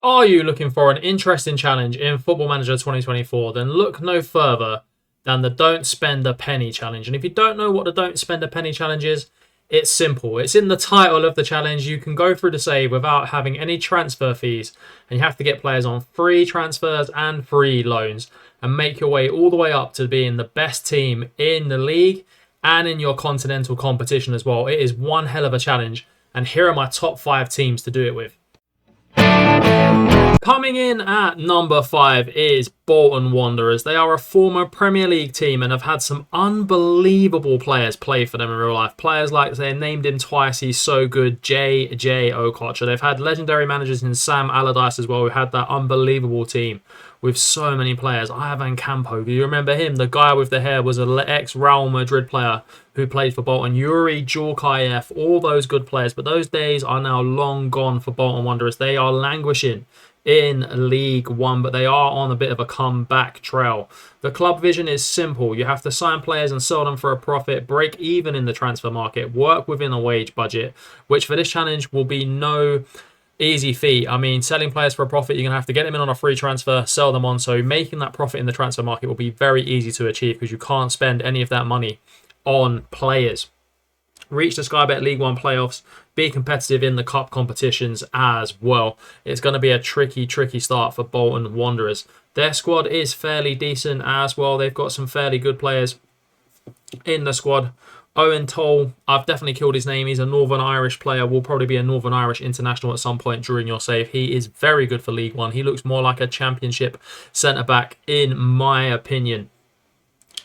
Are you looking for an interesting challenge in Football Manager 2024? Then look no further than the Don't Spend a Penny challenge. And if you don't know what the Don't Spend a Penny challenge is, it's simple. It's in the title of the challenge. You can go through the save without having any transfer fees, and you have to get players on free transfers and free loans and make your way all the way up to being the best team in the league and in your continental competition as well. It is one hell of a challenge, and here are my top 5 teams to do it with. Coming in at number 5 is Bolton Wanderers. They are a former Premier League team and have had some unbelievable players play for them in real life. Players like, they named him twice, he's so good, J.J. Okocha. They've had legendary managers in Sam Allardyce as well, who had that unbelievable team with so many players. Ivan Campo, do you remember him? The guy with the hair was an ex-Real Madrid player who played for Bolton. Yuri Djorkaeff, all those good players. But those days are now long gone for Bolton Wanderers. They are languishing in League One, but they are on a bit of a comeback trail. The club vision is simple. You have to sign players and sell them for a profit, break even in the transfer market, work within a wage budget, which for this challenge will be no easy feat. I mean, selling players for a profit, you're going to have to get them in on a free transfer, sell them on. So making that profit in the transfer market will be very easy to achieve because you can't spend any of that money on players. Reach the Sky Bet League One playoffs, be competitive in the cup competitions as well. It's going to be a tricky start for Bolton Wanderers. Their squad is fairly decent as well. They've got some fairly good players in the squad. Owen Toll, I've definitely killed his name. He's a Northern Irish player, will probably be a Northern Irish international at some point during your save. He is very good for League One. He looks more like a championship centre-back in my opinion.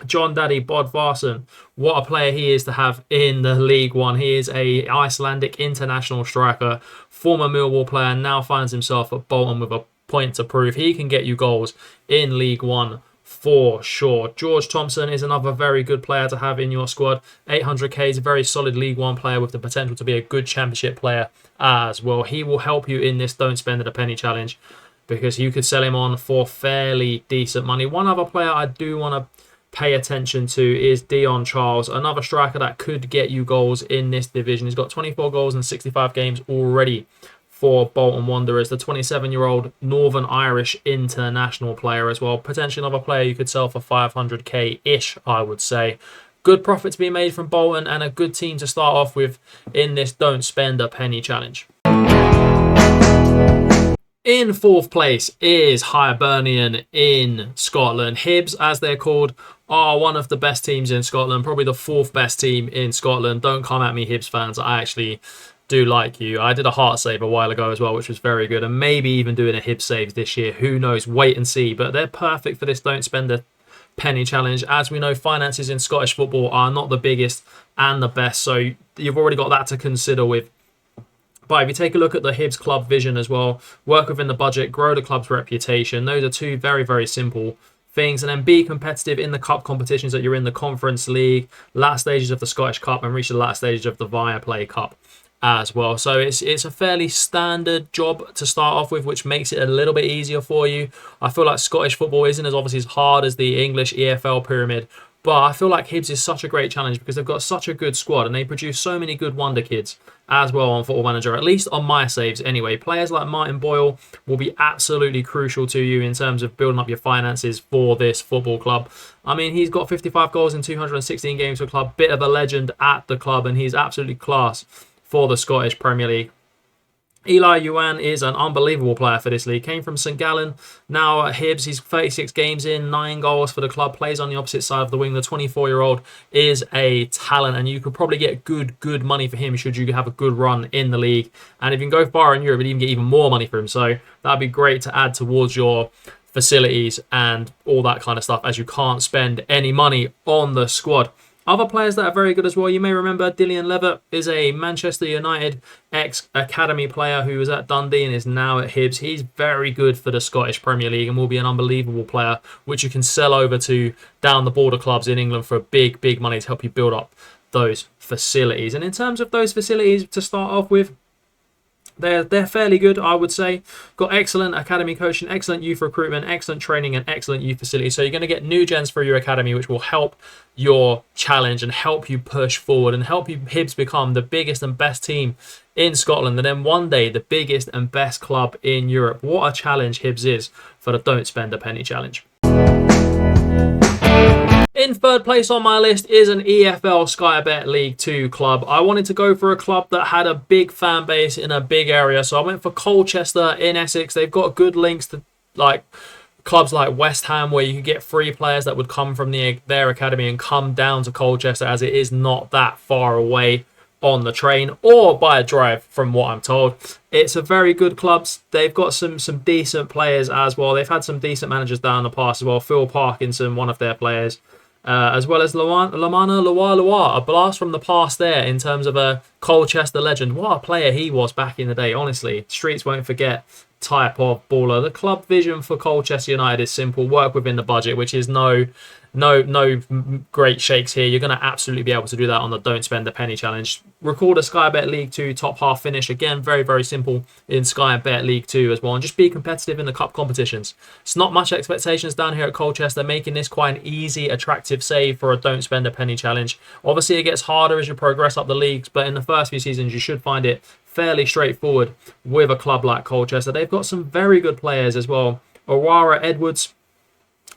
John Daddy Bodvarsson, what a player he is to have in the League One. He is a Icelandic international striker, former Millwall player, now finds himself at Bolton with a point to prove. He can get you goals in League One for sure. George Thompson is another very good player to have in your squad. 800k is a very solid League One player with the potential to be a good championship player as well. He will help you in this Don't Spend a Penny challenge because you could sell him on for fairly decent money. One other player I do want to pay attention to is Dion Charles, another striker that could get you goals in this division. He's got 24 goals in 65 games already for Bolton Wanderers. The 27-year-old Northern Irish international player as well. Potentially another player you could sell for 500k-ish, I would say. Good profit to be made from Bolton and a good team to start off with in this Don't Spend a Penny challenge. In 4th place is Hibernian in Scotland. Hibs, as they're called, are one of the best teams in Scotland, probably the 4th best team in Scotland. Don't come at me, Hibs fans. I actually do like you. I did a heart save a while ago as well, which was very good, and maybe even doing a Hibs save this year. Who knows? Wait and see. But they're perfect for this Don't Spend a Penny challenge. As we know, finances in Scottish football are not the biggest and the best, so you've already got that to consider with. But if you take a look at the Hibs club vision as well, work within the budget, grow the club's reputation. Those are 2 very simple things. And then be competitive in the cup competitions that you're in, the Conference League, last stages of the Scottish Cup, and reach the last stages of the Viaplay Cup as well. So it's a fairly standard job to start off with, which makes it a little bit easier for you. I feel like Scottish football isn't as obviously as hard as the English EFL pyramid, but I feel like Hibs is such a great challenge because they've got such a good squad and they produce so many good wonder kids as well on Football Manager, at least on my saves anyway. Players like Martin Boyle will be absolutely crucial to you in terms of building up your finances for this football club. I mean, he's got 55 goals in 216 games for the club, bit of a legend at the club, and he's absolutely class for the Scottish Premier League. Eli Yuan is an unbelievable player for this league. Came from St Gallen, now at Hibs. He's 36 games in, 9 goals for the club. Plays on the opposite side of the wing. The 24-year-old is a talent, and you could probably get good money for him should you have a good run in the league. And if you can go far in Europe, you'd even get even more money for him. So that'd be great to add towards your facilities and all that kind of stuff, as you can't spend any money on the squad. Other players that are very good as well, you may remember Dillian Levitt is a Manchester United ex-academy player who was at Dundee and is now at Hibs. He's very good for the Scottish Premier League and will be an unbelievable player, which you can sell over to down the border clubs in England for big money to help you build up those facilities. And in terms of those facilities to start off with, They're fairly good, I would say. Got excellent academy coaching, excellent youth recruitment, excellent training, and excellent youth facilities. So you're going to get new gens for your academy, which will help your challenge and help you push forward and help you Hibs become the biggest and best team in Scotland, and then one day the biggest and best club in Europe. What a challenge Hibs is for the Don't Spend a Penny challenge. In third place on my list is an EFL Sky Bet League 2 club. I wanted to go for a club that had a big fan base in a big area, so I went for Colchester in Essex. They've got good links to clubs like West Ham, where you can get free players that would come from their academy and come down to Colchester, as it is not that far away on the train or by a drive, from what I'm told. It's a very good club. They've got some decent players as well. They've had some decent managers down the past as well. Phil Parkinson, one of their players. As well as Lamana Lua, a blast from the past there in terms of a Colchester legend. What a player he was back in the day, honestly. Streets won't forget type of baller. The club vision for Colchester United is simple: work within the budget, which is no great shakes here. You're going to absolutely be able to do that on the Don't Spend a Penny challenge. Record a Sky Bet League 2 top half finish. Again, very, very simple in Sky Bet League 2 as well. And just be competitive in the cup competitions. It's not much expectations down here at Colchester, making this quite an easy, attractive save for a Don't Spend a Penny challenge. Obviously, it gets harder as you progress up the leagues, but in the first few seasons, you should find it fairly straightforward with a club like Colchester. They've got some very good players as well. Owara Edwards,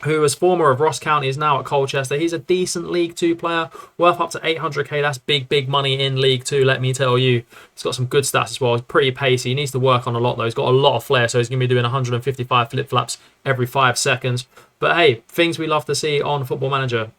who was former of Ross County, is now at Colchester. He's a decent League 2 player, worth up to 800k. That's big money in League 2, let me tell you. He's got some good stats as well. He's pretty pacey. He needs to work on a lot, though. He's got a lot of flair, so he's going to be doing 155 flip-flaps every 5 seconds. But hey, things we love to see on Football Manager.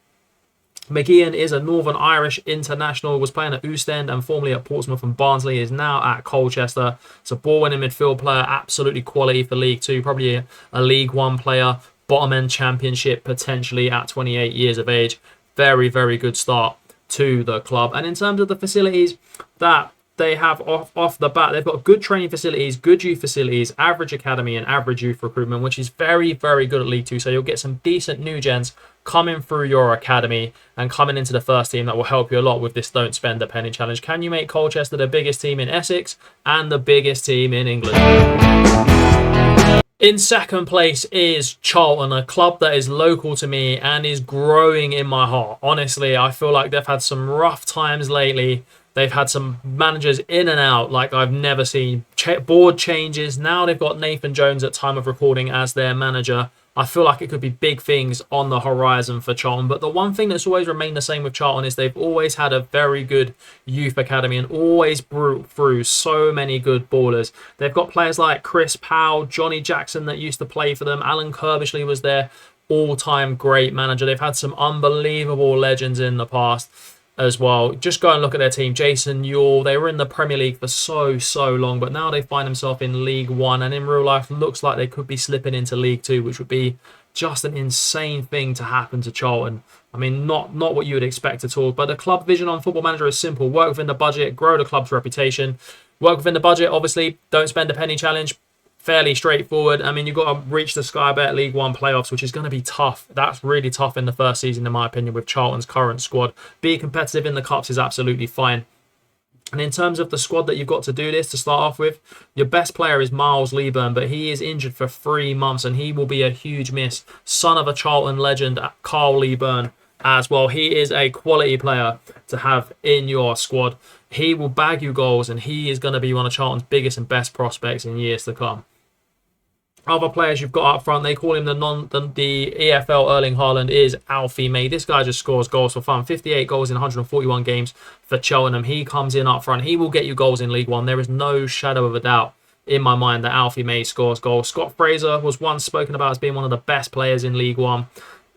McGeehan is a Northern Irish international, was playing at Oostend and formerly at Portsmouth and Barnsley, is now at Colchester. It's a ball-winning midfield player, absolutely quality for League 2, probably a League 1 player. Bottom end championship potentially at 28 years of age. Very, very good start to the club. And in terms of the facilities that they have off the bat, they've got good training facilities, good youth facilities, average academy and average youth recruitment, which is very, very good at League 2. So you'll get some decent new gens coming through your academy and coming into the first team that will help you a lot with this Don't Spend a Penny challenge. Can you make Colchester the biggest team in Essex and the biggest team in England? In second place is Charlton, a club that is local to me and is growing in my heart. Honestly, I feel like they've had some rough times lately. They've had some managers in and out like I've never seen. Board changes. Now they've got Nathan Jones at time of recording as their manager. I feel like it could be big things on the horizon for Charlton. But the one thing that's always remained the same with Charlton is they've always had a very good youth academy and always brought through so many good ballers. They've got players like Chris Powell, Johnny Jackson that used to play for them. Alan Kirbishley was their all-time great manager. They've had some unbelievable legends in the past as well. Just go and look at their team. Jason Ewell, they were in the Premier League for so long, but now they find themselves in League 1, and in real life looks like they could be slipping into League 2, which would be just an insane thing to happen to Charlton. I mean, not what you would expect at all, but the club vision on Football Manager is simple: work within the budget, grow the club's reputation. Work within the budget, obviously, Don't Spend a Penny challenge. Fairly straightforward. I mean, you've got to reach the Sky Bet League 1 playoffs, which is going to be tough. That's really tough in the first season, in my opinion, with Charlton's current squad. Being competitive in the Cups is absolutely fine. And in terms of the squad that you've got to do this, to start off with, your best player is Miles Leeburn, but he is injured for 3 months, and he will be a huge miss. Son of a Charlton legend, Carl Leeburn, as well. He is a quality player to have in your squad. He will bag you goals, and he is going to be one of Charlton's biggest and best prospects in years to come. Other players you've got up front, they call him the EFL Erling Haaland, is Alfie May. This guy just scores goals for fun. 58 goals in 141 games for Cheltenham. He comes in up front. He will get you goals in League 1. There is no shadow of a doubt in my mind that Alfie May scores goals. Scott Fraser was once spoken about as being one of the best players in League 1.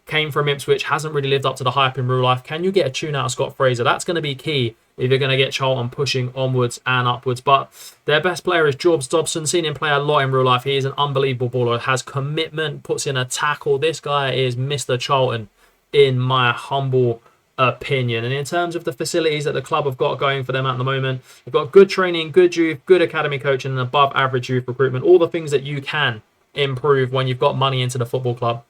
Came from Ipswich, hasn't really lived up to the hype in real life. Can you get a tune out of Scott Fraser? That's going to be key if you're going to get Charlton pushing onwards and upwards. But their best player is Jorbs Dobson. Seen him play a lot in real life. He is an unbelievable baller. Has commitment, puts in a tackle. This guy is Mr. Charlton, in my humble opinion. And in terms of the facilities that the club have got going for them at the moment, they've got good training, good youth, good academy coaching, and above average youth recruitment. All the things that you can improve when you've got money into the football club.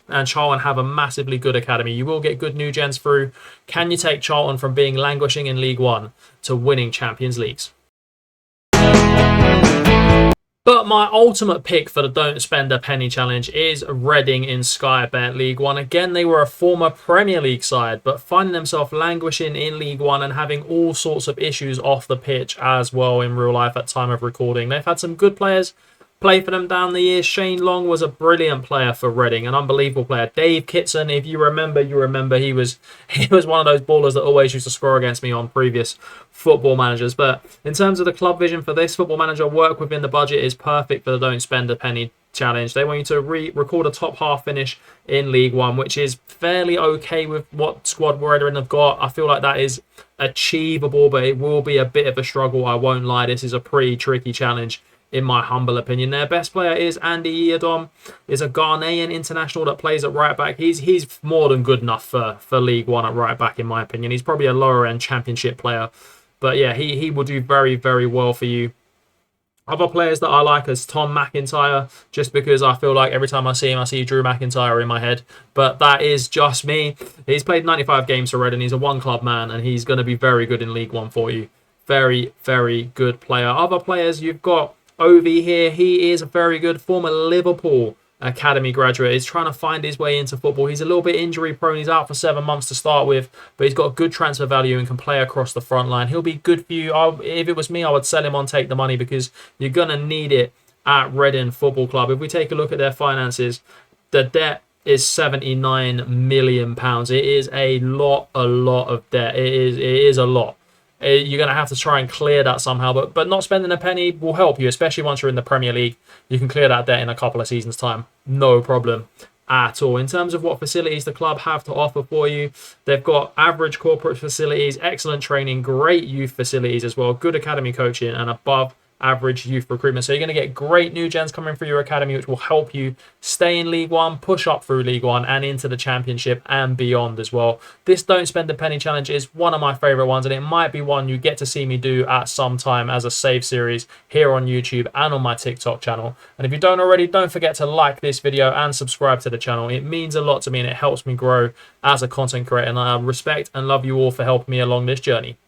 And Charlton have a massively good academy. You will get good new gens through. Can you take Charlton from being languishing in League 1 to winning Champions Leagues? But my ultimate pick for the Don't Spend a Penny challenge is Reading in Sky Bet League One. Again, they were a former Premier League side, but finding themselves languishing in League One and having all sorts of issues off the pitch as well in real life at time of recording. They've had some good players play for them down the years. Shane Long was a brilliant player for Reading, an unbelievable player. Dave Kitson, if you remember, he was one of those ballers that always used to score against me on previous football managers. But in terms of the club vision for this football manager, work within the budget is perfect for the Don't Spend a Penny challenge. They want you to record a top half finish in League One, which is fairly okay with what squad Reading have got. I feel like that is achievable, but it will be a bit of a struggle, I won't lie. This is a pretty tricky challenge in my humble opinion. Their best player is Andy Yiadom, is a Ghanaian international that plays at right back. He's more than good enough for League One at right back, in my opinion. He's probably a lower end championship player. But yeah, he will do very, very well for you. Other players that I like is Tom McIntyre, just because I feel like every time I see him, I see Drew McIntyre in my head. But that is just me. He's played 95 games for Reading. He's a one-club man, and he's going to be very good in League One for you. Very, very good player. Other players, you've got Ovi here. He is a very good former Liverpool academy graduate. He's trying to find his way into football. He's a little bit injury prone. He's out for 7 months to start with, but he's got good transfer value and can play across the front line. He'll be good for you. If it was me, I would sell him on Take the Money, because you're going to need it at Reading Football Club. If we take a look at their finances, the debt is £79 million. It is a lot of debt. It is a lot. You're going to have to try and clear that somehow, but not spending a penny will help you, especially once you're in the Premier League. You can clear that debt in a couple of seasons' time. No problem at all. In terms of what facilities the club have to offer for you, they've got average corporate facilities, excellent training, great youth facilities as well, good academy coaching, and above average youth recruitment. So you're going to get great new gens coming through your academy, which will help you stay in League One, push up through League One and into the Championship and beyond as well. This Don't Spend a Penny challenge is one of my favourite ones, and it might be one you get to see me do at some time as a save series here on YouTube and on my TikTok channel. And if you don't already, don't forget to like this video and subscribe to the channel. It means a lot to me and it helps me grow as a content creator, and I respect and love you all for helping me along this journey.